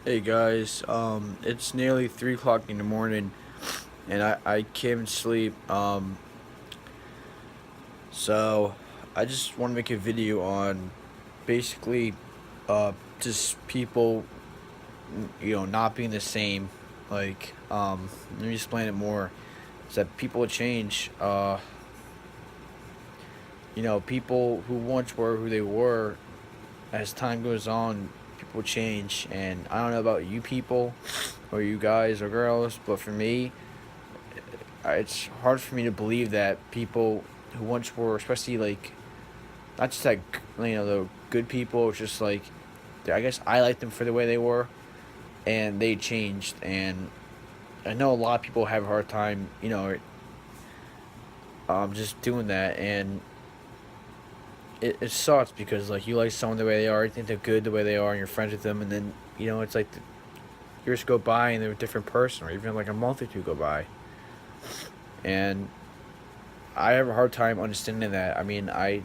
Hey guys, it's nearly 3 o'clock in the morning, and I can't sleep. So I just want to make a video on basically, just people, not being the same. Let me explain it more. Is that people change. People who once were who they were, as time goes on, people change, and I don't know about you people, or you guys or girls, but for me, it's hard for me to believe that people who once were, especially like not just like the good people, it's just like I guess I like them for the way they were, and they changed, and I know a lot of people have a hard time, just doing that, and it sucks because like you like someone the way they are, you think they're good the way they are, and you're friends with them, and then it's like years go by and they're a different person, or even like a month or two go by, and I have a hard time understanding that. I mean, it's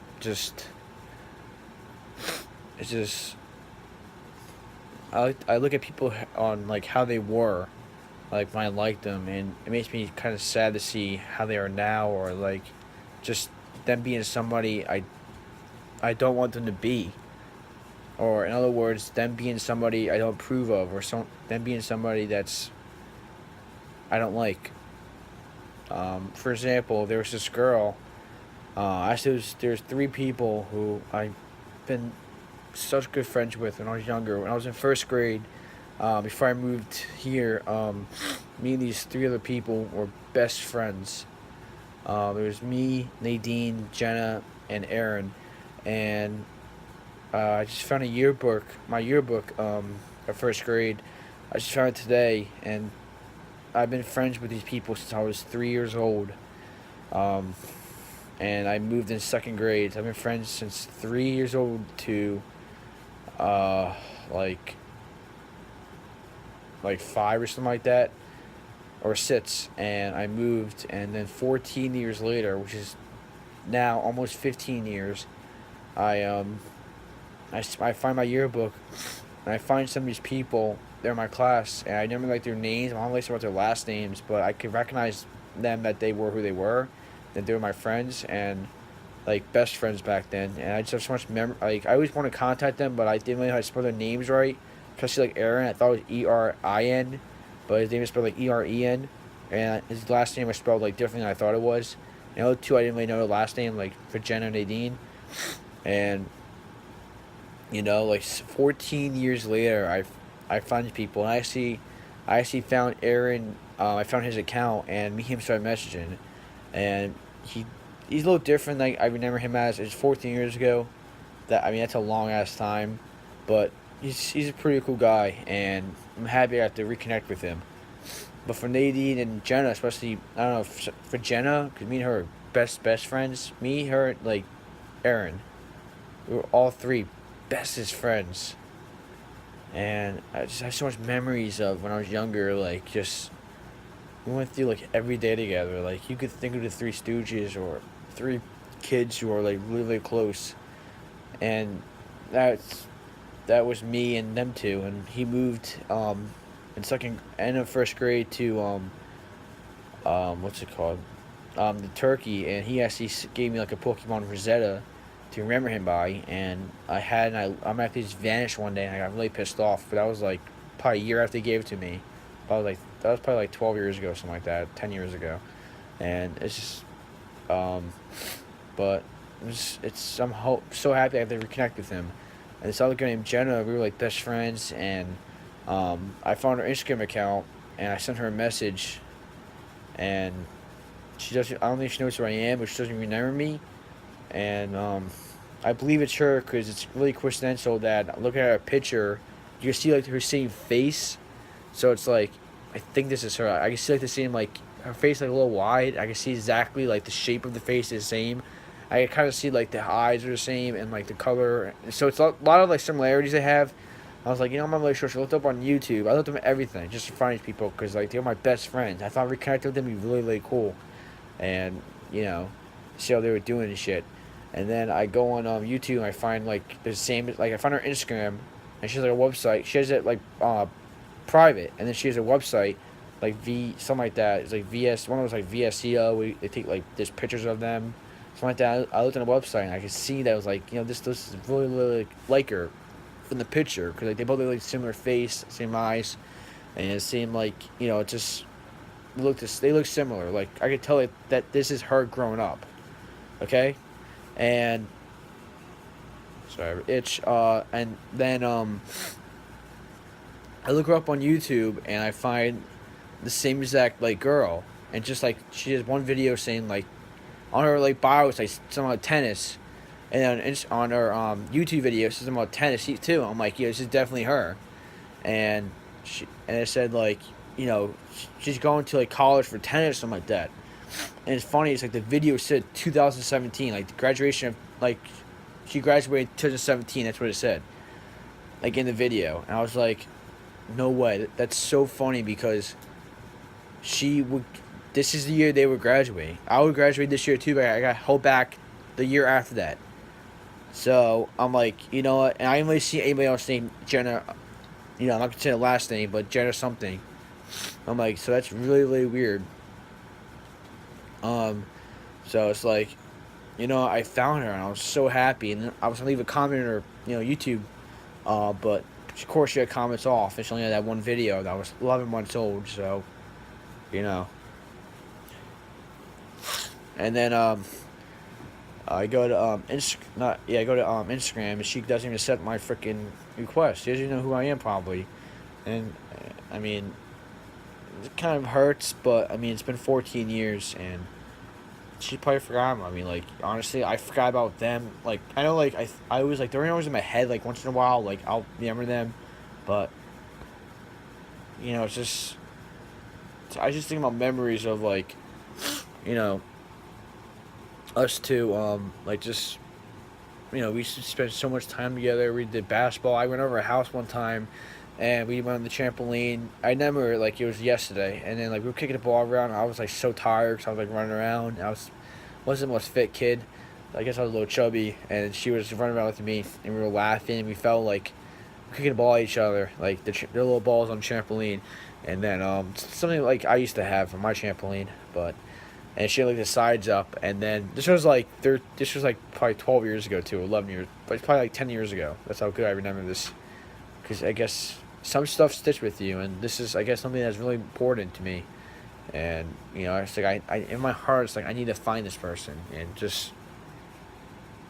just I look at people on like how they were, like when I liked them, and it makes me kind of sad to see how they are now, or like just them being somebody I don't want them to be, or in other words, them being somebody I don't approve of, or them being somebody that's I don't like. For example, there was this girl. Actually, there's three people who I've been such good friends with when I was younger. When I was in first grade, before I moved here, me and these three other people were best friends. It was me, Nadine, Jenna, and Eren, and I just found my yearbook, of first grade. I just found it today, and I've been friends with these people since I was 3 years old. Um, and I moved in second grade. So I've been friends since 3 years old to uh, like five or something like that, or six. And I moved, and then 14 years later, which is now almost 15 years, I um I find my yearbook, and I find some of these people. They're in my class, and I never like their names. I don't really sure what their last names, but I could recognize them, that they were who they were, that they were my friends, and like best friends back then. And I just have so much memory. Like I always want to contact them, but I didn't really know how to spell their names right. Especially like Aaron, I thought it was Erin, but his name is spelled like Eren, and his last name was spelled like differently than I thought it was. And the other two I didn't really know the last name, like for Jenna and Nadine, and like 14 years later, I find people, and I actually found Aaron. I found his account, and me and him started messaging, and he's a little different. Like I remember him as it's 14 years ago. That I mean that's a long ass time, but he's a pretty cool guy, and I'm happy I got to reconnect with him. But for Nadine and Jenna, especially, I don't know, for Jenna, because me and her are best friends. Me, her, like Aaron, we were all three bestest friends, and I just have so much memories of when I was younger. Like just we went through like every day together. Like you could think of the Three Stooges, or three kids who are like really close, and that's that was me and them two. And he moved in second end of first grade to what's it called, the Turkey, and he actually gave me like a Pokemon Rosetta to remember him by, and I'm actually just vanished one day, and I got really pissed off. But that was like probably a year after he gave it to me. That was probably like 12 years ago, something like that, 10 years ago, and it's just um, but so happy I have to reconnect with him. And this other girl named Jenna, we were like best friends, and I found her Instagram account, and I sent her a message, and she doesn't. I don't think she knows who I am, but she doesn't remember me, and I believe it's her because it's really coincidental that looking at her picture, you can see like her same face. So it's like I think this is her. I can see like the same, like her face like a little wide. I can see exactly like the shape of the face is the same. I can kind of see like the eyes are the same, and like the color. So it's a lot of like similarities they have. I was like, I'm not really sure. So I looked up on YouTube. I looked up everything just to find these people because like they're my best friends. I thought reconnecting with them would be really cool, and see how they were doing and shit. And then I go on YouTube, and I find like the same, like I find her Instagram, and she has like a website. She has it like private, and then she has a website, like something like that. It's like VS. One of was like VSCO. They take like there's pictures of them, something like that. I looked on the website and I could see that it was like, this is really like her from the picture, because like they both look like similar face, same eyes, and it seemed like, it just they look similar. Like I could tell that this is her growing up. Okay, and sorry, itch. And then I look her up on YouTube and I find the same exact like girl, and just like she has one video saying like on her like bio it's like something about tennis, and then on her YouTube video it's something about tennis too. I'm like, yeah, this is definitely her, and it said like, she's going to like college for tennis or something like that. And it's funny, it's like the video said 2017, like the graduation of like she graduated 2017. That's what it said, like in the video, and I was like, no way. That's so funny, because she would. This is the year they would graduate. I would graduate this year too, but I got held back the year after that. So I'm like, you know what? And I didn't really see anybody else named Jenna. I'm not gonna say the last name, but Jenna something. I'm like, so that's really, really weird. So it's like, I found her and I was so happy, and I was gonna leave a comment on her, YouTube, but of course she had comments off, and she only had that one video that was 11 months old, so, And then I go to Instagram, and she doesn't even accept my freaking request. She doesn't even know who I am probably, and I mean, it kind of hurts, but I mean, it's been 14 years, and she probably forgot about me. Like, honestly, I forgot about them. Like, I know, like, I was like, they're always in my head. Like, once in a while, like, I'll remember them, but it's just, I just think about memories of like, us two. Like, just, we used to spend so much time together. We did basketball. I went over a house one time, and we went on the trampoline. I remember, like, it was yesterday, and then, like, we were kicking the ball around, and I was, like, so tired, because I was, like, running around. Wasn't the most fit kid. I guess I was a little chubby, and she was running around with me, and we were laughing, and we felt like kicking the ball at each other, like, the little balls on the trampoline, and then, something like I used to have on my trampoline, and she had, like, the sides up, and then, this was, like, probably 12 years ago, too, 11 years, but it's probably, like, 10 years ago. That's how good I remember this, because I guess some stuff sticks with you, and this is, I guess, something that's really important to me. And it's like I in my heart, it's like I need to find this person, and just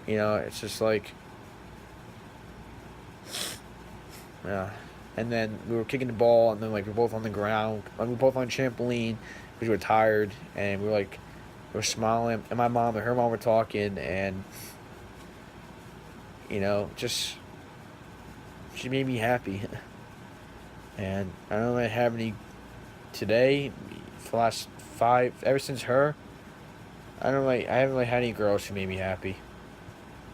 it's just like, yeah. And then we were kicking the ball, and then like we were both on the ground, we were both on the trampoline because we were tired, and we were smiling, and my mom and her mom were talking, and just she made me happy. And I don't really have any today. For the last ever since her, I haven't really had any girls who made me happy.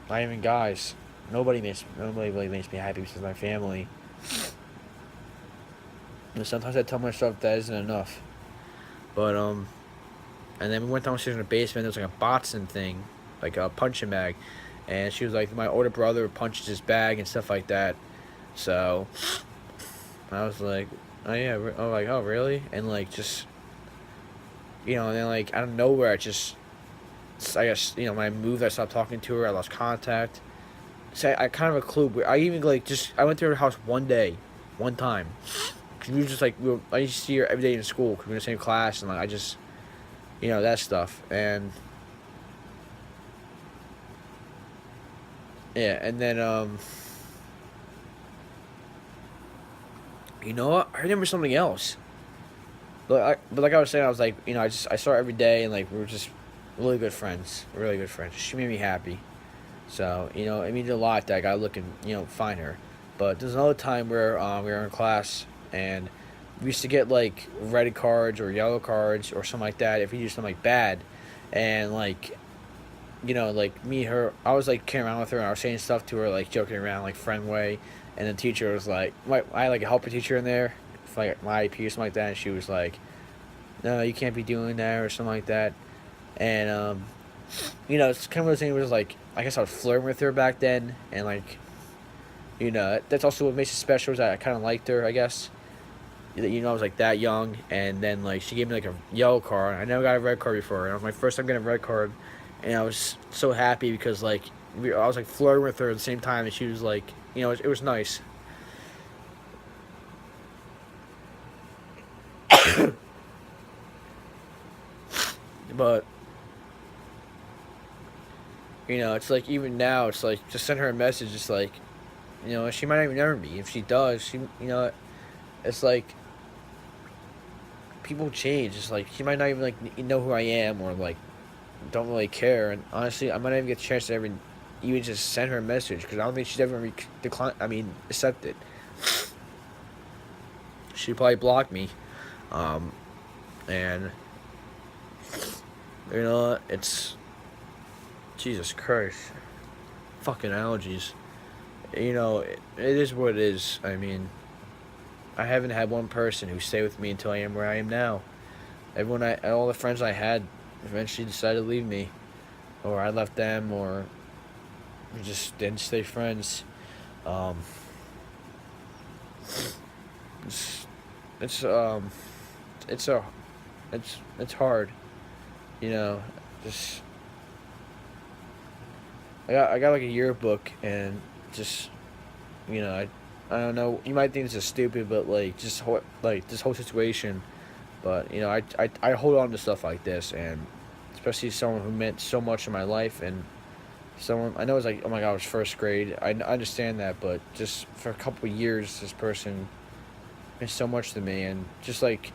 Not even guys. Nobody really makes me happy besides my family. And sometimes I tell myself that isn't enough. But and then we went downstairs in the basement. There was like a boxing thing, like a punching bag, and she was like, my older brother punches his bag and stuff like that. So I was like, oh yeah, oh really? And like just. And then, like, out of nowhere, I guess, when I moved, I stopped talking to her, I lost contact. So I kind of a clue. I even, like, I went to her house one time. Because we were just, like, I used to see her every day in school, because we were in the same class, and, like, I just, that stuff. And, yeah, and then, you know what? I remember something else. But like I was saying, I was like, I saw her every day, and like we were just really good friends. She made me happy. So it means a lot that I gotta look and find her. But there's another time where we were in class, and we used to get like red cards or yellow cards or something like that if we do something like bad, and like like me and her, I was like carrying around with her, and I was saying stuff to her, like joking around, like friend way, and the teacher was like, I had like a helper teacher in there, for like my IP or something like that, and she was like, no, you can't be doing that or something like that, and it's kind of those things where it's like, I guess I was flirting with her back then, and like, that's also what makes it special, is that I kind of liked her, I guess, I was like that young, and then like she gave me like a yellow card. I never got a red card before, and it was my first time getting a red card, and I was so happy because like I was like flirting with her at the same time, and she was like, it was nice. But it's like even now, it's like just send her a message. It's like, she might not even remember me. If she does, it's like people change. It's like she might not even like know who I am or like don't really care. And honestly, I might not even get a chance to ever even just send her a message because I don't think she's ever decline. I mean, accept it. She probably blocked me, and it's Jesus Christ, fucking allergies. It is what it is. I mean, I haven't had one person who stayed with me until I am where I am now. All the friends I had, eventually decided to leave me, or I left them, or we just didn't stay friends. Um, it's it's um it's a it's hard, you know. Just I got like a yearbook and just I don't know. You might think this is stupid, but like like this whole situation. But I hold on to stuff like this, and especially someone who meant so much in my life, and someone I know it's like, oh my god, it was first grade. I understand that, but just for a couple of years, this person meant so much to me, and just like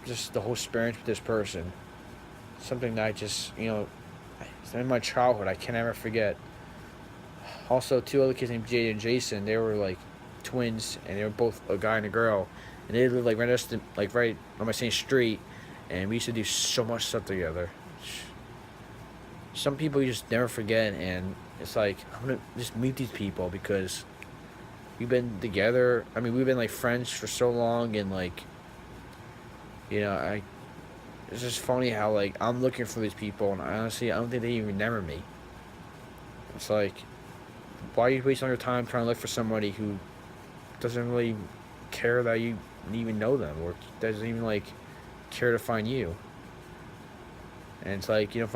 just the whole experience with this person, something that I just it's in my childhood I can never forget. Also, two other kids named Jada and Jason. They were like twins, and they were both a guy and a girl, and they lived like right on my same street, and we used to do so much stuff together. Some people you just never forget, and it's like I'm gonna just meet these people because we've been together. I mean, we've been like friends for so long, and like I. It's just funny how like I'm looking for these people, and honestly, I don't think they even remember me. It's like, why are you wasting all your time trying to look for somebody who doesn't really care that you even know them, or doesn't even like care to find you? And it's like, if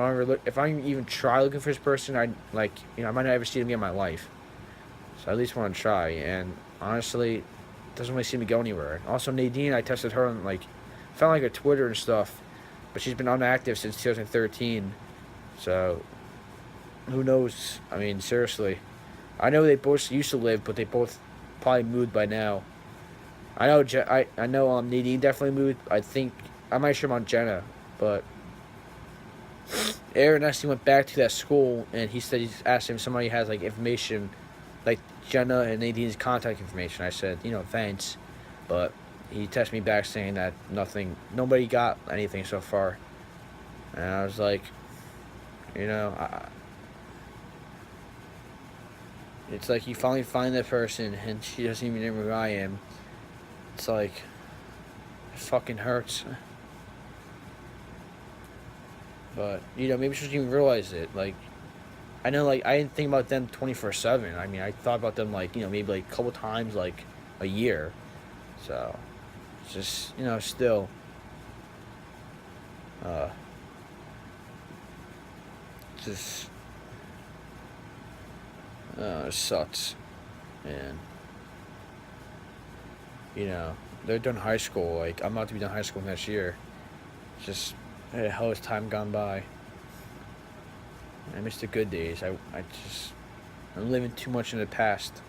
I even try looking for this person, I might not ever see them again in my life. So I at least want to try. And honestly, it doesn't really seem to go anywhere. Also, Nadine, I tested her on found like her Twitter and stuff, but she's been inactive since 2013. So who knows? I mean, seriously. I know they both used to live, but they both probably moved by now. I know Nadine definitely moved. I'm not sure about Jenna, but Eren actually went back to that school, and he said he's asked him if somebody has like information, like Jenna and Nadine's contact information. I said, thanks, but he texted me back saying that nobody got anything so far, and I was like, it's like you finally find that person, and she doesn't even know who I am. It's like, it fucking hurts. But maybe she doesn't even realize it. Like, I know, like, I didn't think about them 24/7. I mean, I thought about them maybe like a couple times like a year. So it's just still just it sucks. And they're done high school. Like, I'm about to be done high school next year. It's just hell has time gone by. I miss the good days. I'm living too much in the past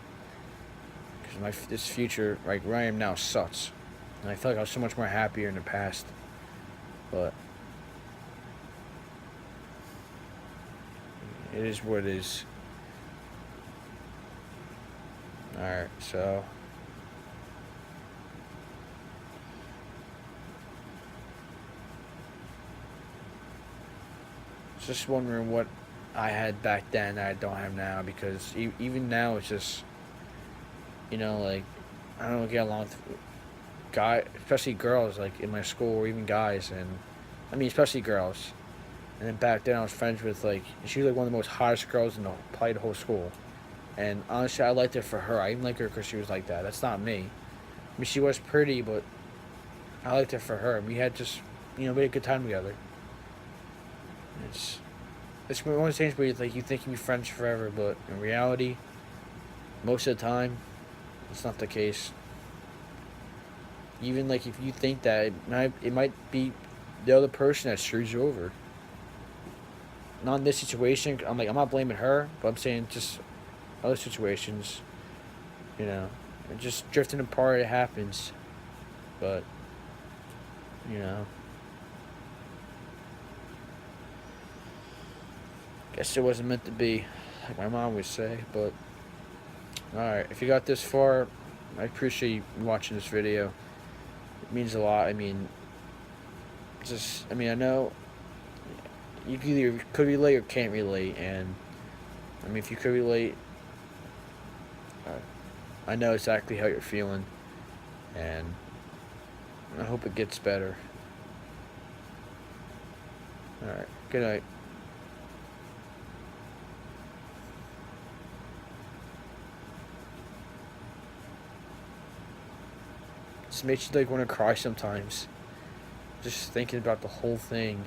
because this future, like where I am now, sucks. And I feel like I was so much more happier in the past. But it is what it is. Alright, so just wondering what I had back then that I don't have now, because even now it's just like I don't get along with guys, especially girls like in my school, or even guys, and I mean especially girls. And then back then I was friends with she was like one of the most hottest girls in probably the whole school, and honestly I liked it for her. I even like her because she was like that. That's not me. mean, she was pretty, but I liked her for her. We had just, we had a good time together. It's one of those things where you think you'll be friends forever, but in reality, most of the time, it's not the case. Even if you think that, it might be the other person that screws you over. Not in this situation. I'm not blaming her, but I'm saying just other situations. Just drifting apart. It happens, but guess it wasn't meant to be, like my mom would say. But alright, if you got this far, I appreciate you watching this video. It means a lot. I know you either could relate or can't relate, and if you could relate, I know exactly how you're feeling, and I hope it gets better. Alright, good night. Just makes you want to cry sometimes. Just thinking about the whole thing.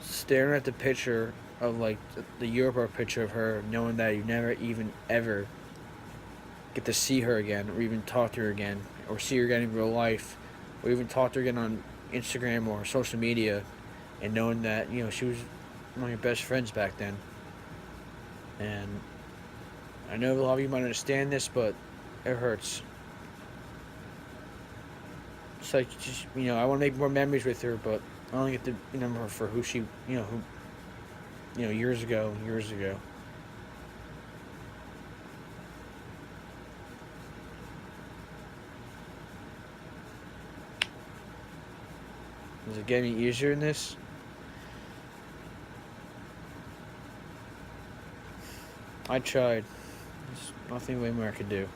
Staring at the picture of the Europa picture of her, knowing that you never even ever get to see her again, or even talk to her again, or see her again in real life, or even talk to her again on Instagram or social media, and knowing that she was one of your best friends back then. And I know a lot of you might understand this, but it hurts. It's I want to make more memories with her, but I only get to remember her for who she, years ago. Is it getting easier in this? I tried. There's nothing way more I could do.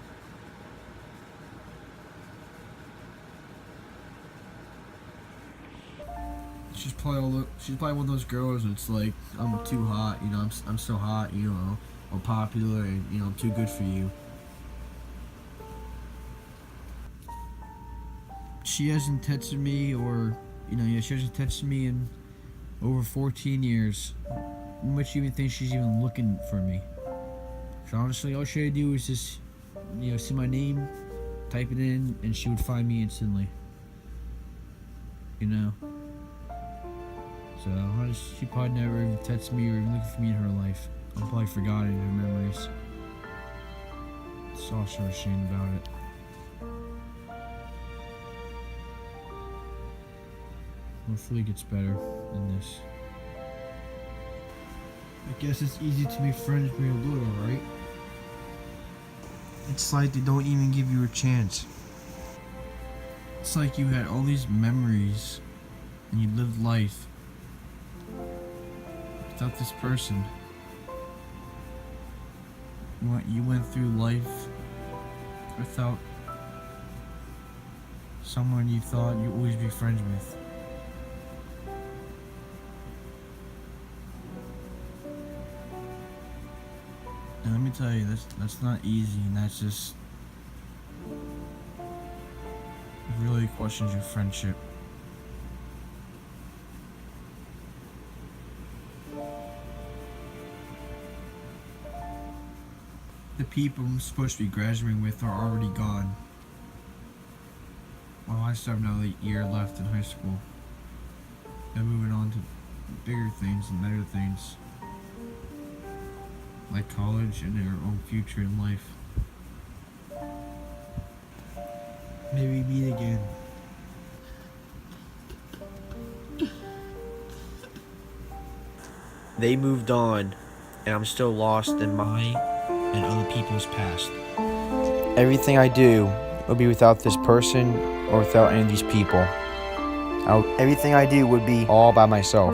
She's probably one of those girls that's like, I'm too hot, I'm so hot, I'm popular, and I'm too good for you. She hasn't texted me, or she hasn't texted me in over 14 years. How much you even think she's even looking for me? So honestly, all she had to do was just, see my name, type it in, and she would find me instantly. So she probably never even texted me or even looking for me in her life. I'm probably forgotten her memories. So also ashamed about it. Hopefully it gets better than this. I guess it's easy to be friends when you're little, right? It's like they don't even give you a chance. It's like you had all these memories and you lived life without this person. You went through life without someone you thought you'd always be friends with. And let me tell you, that's not easy, and that's just really questions your friendship. The people I'm supposed to be graduating with are already gone. Well, I still have another year left in high school. I'm moving on to bigger things and better things, like college and their own future in life. Maybe meet again. They moved on, and I'm still lost in my and other people's past. Everything I do would be without this person or without any of these people. Everything I do would be all by myself.